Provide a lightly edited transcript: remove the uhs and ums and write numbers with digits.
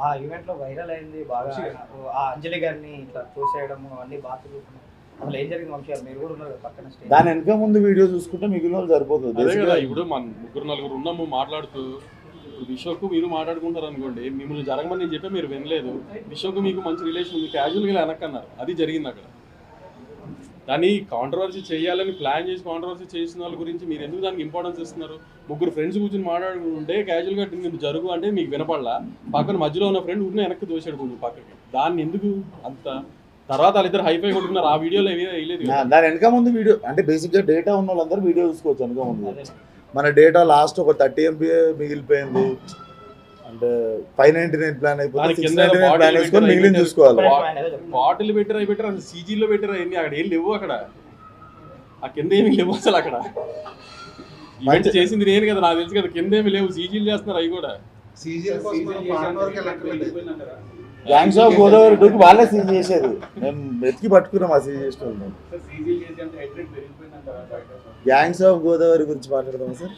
ఆ ఈవెంట్ లో వైరల్ అయింది బాగా, ఆ అంజలి గారిని ఇట్లా చూసేయడం అన్ని బాగా తిరుగుతున్నాయి. అసలు ఏం జరిగింది వంశీ గారు? మీరు కూడా ఉన్నారు కదా పక్కన స్టేజ్. దాని వెనక ముందు వీడియో చూసుకుంటే మిగిలిన వాళ్ళు సరిపోతుంది. అదే కదా, ఇప్పుడు మన ముగ్గురు నలుగురు ఉన్నాము మాట్లాడుతూ, ఇప్పుడు విశ్వకు మీరు మాట్లాడుకుంటారు అనుకోండి, మిమ్మల్ని జరగమని నేను చెప్పే మీరు వినలేదు, విశ్వకు మీకు మంచి రిలేషన్ ఉంది, క్యాజువల్గా వెనక్కన్నారు, అది జరిగింది అక్కడ. దాన్ని కాంట్రవర్సీ చేయాలని ప్లాన్ చేసి కాంట్రవర్సీ చేసిన వాళ్ళ గురించి మీరు ఎందుకు దానికి ఇంపార్టెన్స్ ఇస్తున్నారు? ముగ్గురు ఫ్రెండ్స్ కూర్చొని మాట్లాడుకుంటే క్యాజువల్గా నేను జరుగు అంటే మీకు వినపడలా, పక్కన మధ్యలో ఉన్న ఫ్రెండ్ ఉన్న వెనక్కి దోసాడు కొంచెం పక్కకి, దాన్ని ఎందుకు అంత తర్వాత వాళ్ళిద్దరు హైఫై కొట్టుకున్నారు. ఆ వీడియోలో వేయలేదు. దాని వెనక ముందు వీడియో అంటే బేసిక్గా డేటా ఉన్న వాళ్ళందరూ వీడియో చూసుకోవచ్చు. వెనక ముందు మన డేటా లాస్ట్ ఒక 30 MB మిగిలిపోయింది అంటే 599 ప్లాన్ అయిపోయింది, 699 ప్లాన్ వేసుకొని మిగిలిన చూసుకోవాలి. బాటిల్ పెట్టారు, అవి పెట్టారు, అసలు సీజీలో పెట్టారు, అవన్నీ అక్కడ ఏం లేవు. అక్కడ ఆ కింద ఏమి లేవు అసలు. అక్కడ ఈవెంట్ చేసింది నేను కదా, నాకు తెలుసు కదా, కింద ఏమి లేవు, సీజీలు చేస్తున్నారు అవి కూడా. గ్యాంగ్స్ ఆఫ్ గోదావరి 2కి వాళ్ళే సీజ్ చేసేది, మేము వెతికి పట్టుకున్నాం ఆ సీజ్ చేసిన వాళ్ళు. గ్యాంగ్స్ ఆఫ్ గోదావరి గురించి మాట్లాడదాం సార్.